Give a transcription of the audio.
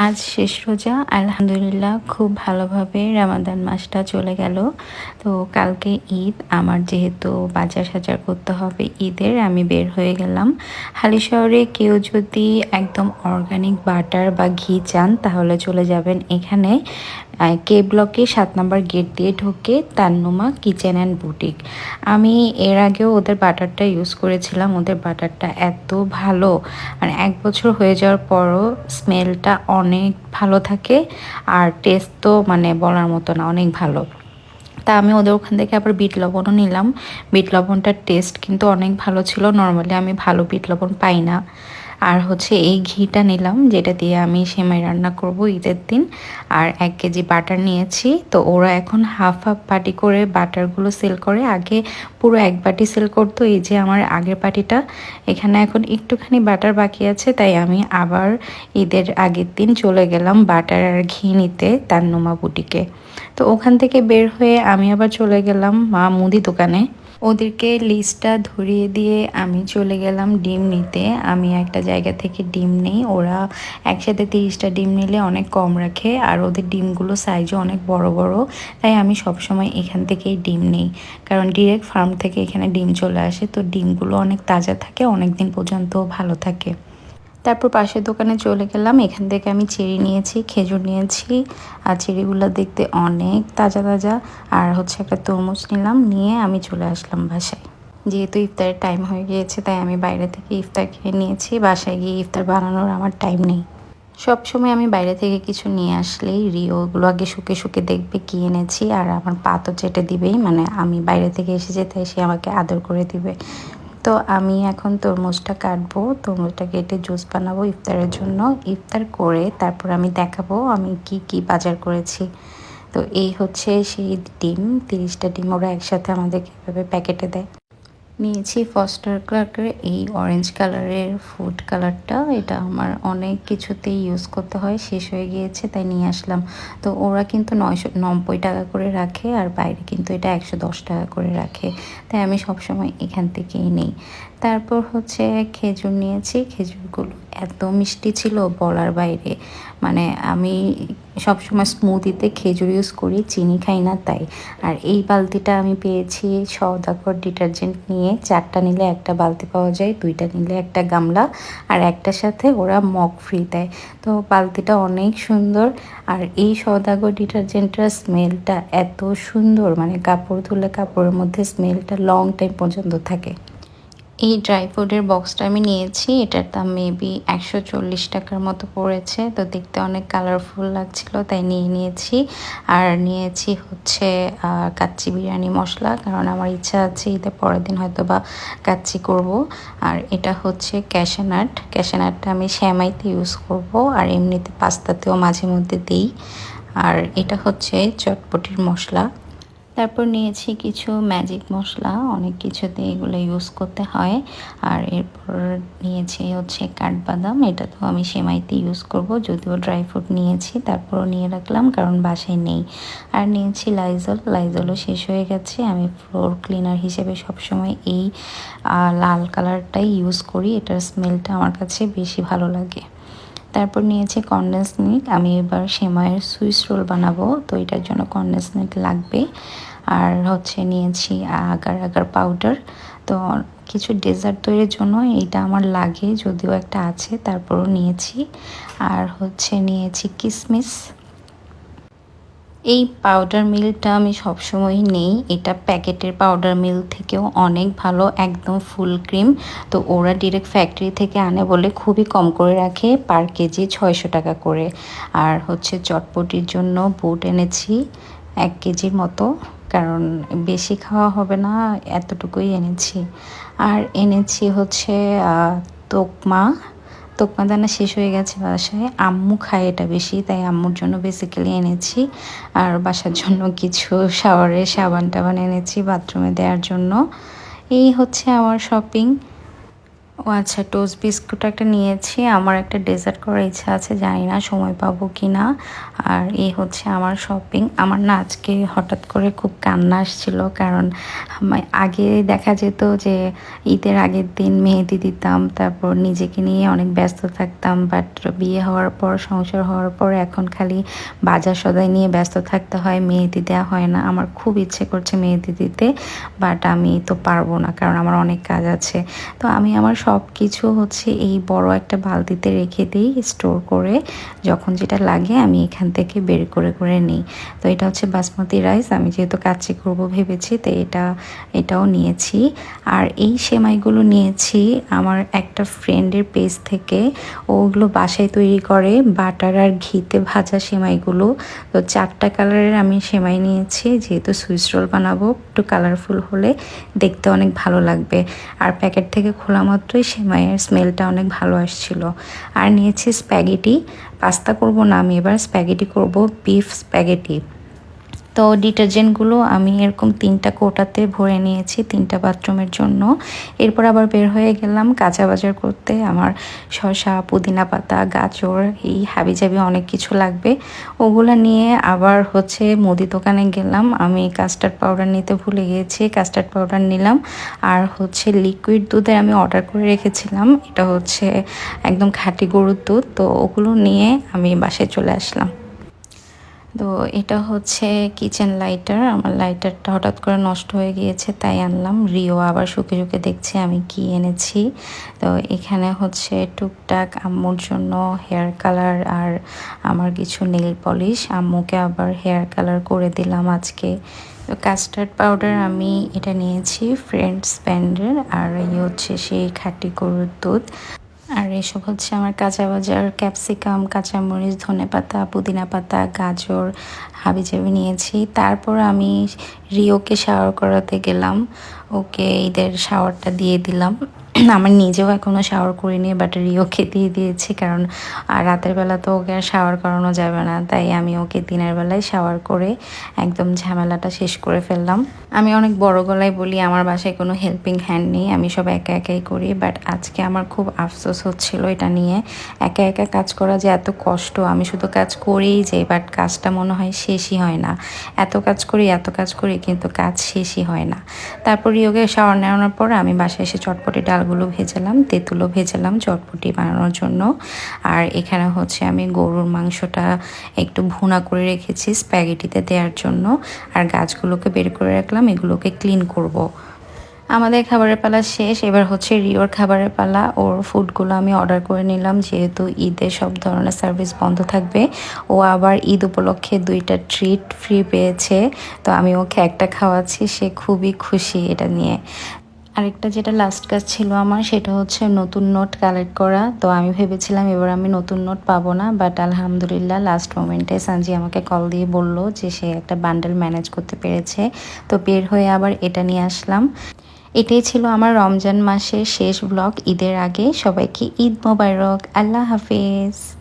আজ শেষ রোজা, আলহামদুলিল্লাহ খুব ভালোভাবে রামাদান মাসটা চলে গেল। তো কালকে ঈদ, আমার যেহেতু বাজার সাজার করতে হবে ঈদের, আমি বের হয়ে গেলাম। হালিশহরে কেউ যদি একদম অর্গানিক বাটার বা ঘি চান তাহলে চলে যাবেন এখানে কে ব্লকে 7 নম্বর গেট দিয়ে ঢুকে তান্নুমা কিচেন অ্যান্ড বুটিক। আমি এর আগেও ওদের বাটারটা ইউজ করেছিলাম। ওদের বাটারটা এত ভালো, মানে 1 বছর হয়ে যাওয়ার পরও স্মেলটা অনেক ভালো থাকে, আর টেস্ট তো মানে বলার মতো না, অনেক ভালো। তা আমি ওদের ওখান থেকে আবার বিট লবণও নিলাম। বিট লবণটার টেস্ট কিন্তু অনেক ভালো ছিল। নর্মালি আমি ভালো বিট লবণ পাই না। আর হচ্ছে এই ঘিটা নিলাম, যেটা দিয়ে আমি সেমাই রান্না করব ঈদের দিন। আর 1 কেজি বাটার নিয়েছি। তো ওরা এখন হাফ হাফ বাটি করে বাটারগুলো সেল করে। আগে পুরো 1 বাটি সেল করতো, এই যে আমার আগের বাটিটা। এখানে এখন একটুখানি বাটার বাকি আছে, তাই আমি আবার ঈদের আগের দিন চলে গেলাম বাটার আর ঘি নিতে তান্নুমা বুটিকে। তো ওখান থেকে বের হয়ে আমি আবার চলে গেলাম মুদি দোকানে। ওদেরকে লিস্টটা ধরিয়ে দিয়ে আমি চলে গেলাম ডিম নিতে। আমি একটা জায়গা থেকে ডিম নেই, ওরা একসাথে 30টা ডিম নিলে অনেক কম রাখে, আর ওদের ডিমগুলো সাইজও অনেক বড় বড়। তাই আমি সবসময় এখান থেকেই ডিম নেই, কারণ ডিরেক্ট ফার্ম থেকে এখানে ডিম চলে আসে। তো ডিমগুলো অনেক তাজা থাকে, অনেক দিন পর্যন্ত ভালো থাকে। তারপর পাশের দোকানে চলে গেলাম। এখান থেকে আমি চেরি নিয়েছি, খেজুর নিয়েছি। আর চেরিগুলো দেখতে অনেক তাজা তাজা। আর হচ্ছে একটা তরমুজ নিলাম, নিয়ে আমি চলে আসলাম বাসায়। যেহেতু ইফতারের টাইম হয়ে গিয়েছে, তাই আমি বাইরে থেকে ইফতার খেয়ে নিয়েছি। বাসায় গিয়ে ইফতার বানানোর আমার টাইম নেই। সব সময় আমি বাইরে থেকে কিছু নিয়ে আসলেই ওগুলো আগে শুকে শুকে দেখবে কি এনেছি, আর আমার পা তো চেটে দিবেই। মানে আমি বাইরে থেকে এসেছি, তাই সে আমাকে আদর করে দিবে। তো আমি এখন তরমুজটা কাটবো, তরমুজটা কেটে জুস বানাবো ইফতারের জন্য। ইফতার করে তারপর আমি দেখাবো আমি কি কি বাজার করেছি। তো এই হচ্ছে সেই ডিম, 30টা ডিম ওরা একসাথে আমাদেরকে এভাবে প্যাকেটে দেয়। নিয়েছি ফস্টার ক্লার্কের এই অরেঞ্জ কালারের ফুড কালারটা। এটা আমার অনেক কিছুতেই ইউজ করতে হয়, শেষ হয়ে গিয়েছে তাই নিয়ে আসলাম। তো ওরা কিন্তু 990 টাকা করে রাখে, আর বাইরে কিন্তু এটা 110 টাকা করে রাখে। তাই আমি সবসময় এখান থেকেই নিই। তারপর হচ্ছে খেজুর নিয়েছি। খেজুরগুলো এত মিষ্টি ছিল বলার বাইরে। মানে আমি সবসময় স্মুদিতে খেজুর ইউজ করি, চিনি খাই না তাই। আর এই বালতিটা আমি পেয়েছি সওদাগর ডিটারজেন্ট নিয়ে। 4টা নিলে একটা বালতি পাওয়া যায়, 2টা নিলে একটা গামলা, আর একটার সাথে ওরা মগ ফ্রি দেয়। তো বালতিটা অনেক সুন্দর। আর এই সওদাগর ডিটারজেন্টের স্মেলটা এত সুন্দর, মানে কাপড় ধুলে কাপড়ের মধ্যে স্মেলটা লং টাইম পর্যন্ত থাকে। এই ড্রাই ফ্রুটের বক্সটা আমি নিয়েছি, এটার দাম মেবি 140 টাকার মতো পড়েছে। তো দেখতে অনেক কালারফুল লাগছিল তাই নিয়েছি। আর নিয়েছি হচ্ছে কাচ্চি বিরিয়ানি মশলা, কারণ আমার ইচ্ছা আছে ঈদের পরের দিন হয়তো বা কাচ্চি করব। আর এটা হচ্ছে ক্যাশনাট, ক্যাশনাটটা আমি শ্যামাইতে ইউজ করব, আর এমনিতে পাস্তাতেও মাঝে মধ্যে দিই। আর এটা হচ্ছে চটপটির মশলা। তারপর নিয়েছি কিছু ম্যাজিক মশলা, অনেক কিছুতে এগুলো ইউজ করতে হয়। আর এরপর নিয়েছি হচ্ছে কাঠবাদাম, এটা তো আমি সেমাইতে ইউজ করব, যদিও ড্রাই ফ্রুট নিয়েছি তারপরও নিয়ে রাখলাম কারণ বাসায় নেই। আর নিয়েছি লাইজল, লাইজলও শেষ হয়ে গেছে। আমি ফ্লোর ক্লিনার হিসেবে সবসময় এই লাল কালারটাই ইউজ করি, এটার স্মেলটা আমার কাছে বেশি ভালো লাগে। তারপর নিয়েছি কনডেন্স মিল্ক, আমি এবার সেমাইয়ের সুইস রোল বানাবো, তো এটার জন্য কনডেন্স মিল্ক লাগবে। আর হচ্ছে নিয়েছি আগার আগার পাউডার। তো কিছু ডেজার্ট তৈরির জন্য এইটা আমার লাগে, যদিও একটা আছে তারপরও নিয়েছি। আর হচ্ছে নিয়েছি কিশমিশ। এই পাউডার মিল্কটা আমি সবসময়ই নেই, এটা প্যাকেটের পাউডার মিল্ক থেকেও অনেক ভালো, একদম ফুল ক্রিম। তো ওরা ডিরেক্ট ফ্যাক্টরি থেকে আনে বলে খুবই কম করে রাখে, পার কেজি 600 টাকা করে। আর হচ্ছে চটপটির জন্য বুট এনেছি 1 কেজির মতো, কারণ বেশি খাওয়া হবে না, এতটুকুই এনেছি। আর এনেছি হচ্ছে তোকমা, তোকমা দানা শেষ হয়ে গেছে বাসায়, আম্মু খায় এটা বেশি, তাই আম্মুর জন্য বেসিক্যালি এনেছি। আর বাসার জন্য কিছু শাওয়ারের সাবান টাবান এনেছি বাথরুমে দেওয়ার জন্য। এই হচ্ছে আমার শপিং। ও আচ্ছা, টোস্ট বিস্কুট একটা নিয়েছি। আমার একটা ডেজার্ট করার ইচ্ছা আছে, জানি না সময় পাবো কি না। আর এই হচ্ছে আমার শপিং। আমার না আজকে হঠাৎ করে খুব কান্না আসছিল, কারণ আগে দেখা যেত যে ঈদের আগের দিন মেহেদি দিতাম, তারপর নিজেকে নিয়ে অনেক ব্যস্ত থাকতাম। বাট বিয়ে হওয়ার পর, সংসার হওয়ার পর এখন খালি বাজার সদাই নিয়ে ব্যস্ত থাকতে হয়, মেহেদি দেওয়া হয় না। আমার খুব ইচ্ছে করছে মেহেদি দিতে, বাট আমি তো পারবো না, কারণ আমার অনেক কাজ আছে। তো আমি আমার সব কিছু হচ্ছে এই বড় একটা বালতিতে রেখে দিই স্টোর করে, যখন যেটা লাগে আমি এখান থেকে বের করে করে নিই। তো এটা হচ্ছে বাসমতি রাইস, আমি যেহেতু কাচ্চি করবো ভেবেছি, তো এটাও নিয়েছি। আর এই সেমাইগুলো নিয়েছি আমার একটা ফ্রেন্ডের পেজ থেকে। ওগুলো বাসায় তৈরি করে, বাটার আর ঘিতে ভাজা সেমাইগুলো। তো 4টা কালারের আমি সেমাই নিয়েছি, যেহেতু সুইস রোল বানাবো, একটু কালারফুল হলে দেখতে অনেক ভালো লাগবে। আর প্যাকেট থেকে খোলা মাত্রই সেমাইয়ের স্মেলটা অনেক ভালো আসছিল। আর নিয়েছি স্প্যাগেটি। পাস্তা করব না আমি, এবার স্প্যাগেটি করব, বিফ স্প্যাগেটি। তো ডিটারজেন্টগুলো আমি এরকম 3টা কৌটাতে ভরে নিয়েছি, 3টা বাথরুমের জন্য। এরপর আবার বের হয়ে গেলাম কাঁচা বাজার করতে। আমার শসা, পুদিনা পাতা, গাজর, এই হাবিজাবি অনেক কিছু লাগবে। ওগুলো নিয়ে আবার হচ্ছে মুদি দোকানে গেলাম। আমি কাস্টার্ড পাউডার নিতে ভুলে গিয়েছি, কাস্টার্ড পাউডার নিলাম। আর হচ্ছে লিকুইড দুধের আমি অর্ডার করে রেখেছিলাম, এটা হচ্ছে একদম খাঁটি গরুর দুধ। তো ওগুলো নিয়ে আমি বাসায় চলে আসলাম। তো এটা হচ্ছে কিচেন লাইটার। আমার লাইটারটা হঠাৎ করে নষ্ট হয়ে গিয়েছে, তাই আনলাম। রিও আবার শুকে শুকে দেখছে আমি কি এনেছি। তো এখানে হচ্ছে টুকটাক আম্মুর জন্য হেয়ার কালার আর আমার কিছু নেল পলিশ। আম্মুকে আবার হেয়ার কালার করে দিলাম আজকে। তো কাস্টার্ড পাউডার আমি এটা নিয়েছি ফ্রেন্ডস ব্র্যান্ডের, আর এই হচ্ছে সেই খাঁটি গরুর দুধ। আর এসব হচ্ছে আমার কাঁচা বাজার, ক্যাপসিকাম, কাঁচামরিচ, ধনেপাতা, পুদিনা পাতা, গাজর, হাবিজাবি নিয়েছি। তারপর আমি রিওকে শাওয়ার করাতে গেলাম, ওকে ঈদের শাওয়ারটা দিয়ে দিলাম। আমার নিজেও এখনও শাওয়ার করিনি, বাট রিওকে দিয়ে দিয়েছি, কারণ রাতের বেলা তো ওকে আর শাওয়ার করানো যাবে না, তাই আমি ওকে দিনের বেলায় শাওয়ার করে একদম ঝামেলাটা শেষ করে ফেললাম। আমি অনেক বড় গলায় বলি আমার বাসায় কোনো হেল্পিং হ্যান্ড নেই, আমি সব একা একাই করি। বাট আজকে আমার খুব আফসোস হচ্ছিল এটা নিয়ে, একা একা কাজ করা যে এত কষ্ট। আমি শুধু কাজ করেই যাই, বাট কাজটা মনে হয় শেষই হয় না। এত কাজ করি কিন্তু কাজ শেষই হয় না। তারপর রিওকে শাওয়ার নেওয়ানোর পর আমি বাসায় এসে চটপটি ডালগুলো ভেজালাম, তেঁতুলও ভেজালাম চটপটি বানানোর জন্য। আর এখানে হচ্ছে আমি গরুর মাংসটা একটু ভুনা করে রেখেছি স্প্যাগেটিতে দেওয়ার জন্য। আর গাছগুলোকে বের করে রাখলাম, এগুলোকে ক্লিন করব। আমাদের খাবারের পালা শেষ, এবার হচ্ছে রিওর খাবারের পালা। ওর ফুডগুলো আমি অর্ডার করে নিলাম, যেহেতু ঈদে সব ধরনের সার্ভিস বন্ধ থাকবে। ও আবার ঈদ উপলক্ষে 2টা ট্রিট ফ্রি পেয়েছে, তো আমি ওকে একটা খাওয়াচ্ছি, সে খুবই খুশি এটা নিয়ে। আরেকটা যেটা লাস্ট কাজ ছিল আমার, সেটা হচ্ছে নতুন নোট কালেক্ট করা। তো আমি ভেবেছিলাম এবার আমি নতুন নোট পাবো না, বাট আলহামদুলিল্লাহ লাস্ট মোমেন্টে সানজি আমাকে কল দিয়ে বলল যে সে একটা বান্ডেল ম্যানেজ করতে পেরেছে। তো বের হয়ে আবার এটা নিয়ে আসলাম। এটাই ছিল আমার রমজান মাসের শেষ ব্লগ ঈদের আগে। সবাইকে ঈদ মোবারক, আল্লাহ হাফেজ।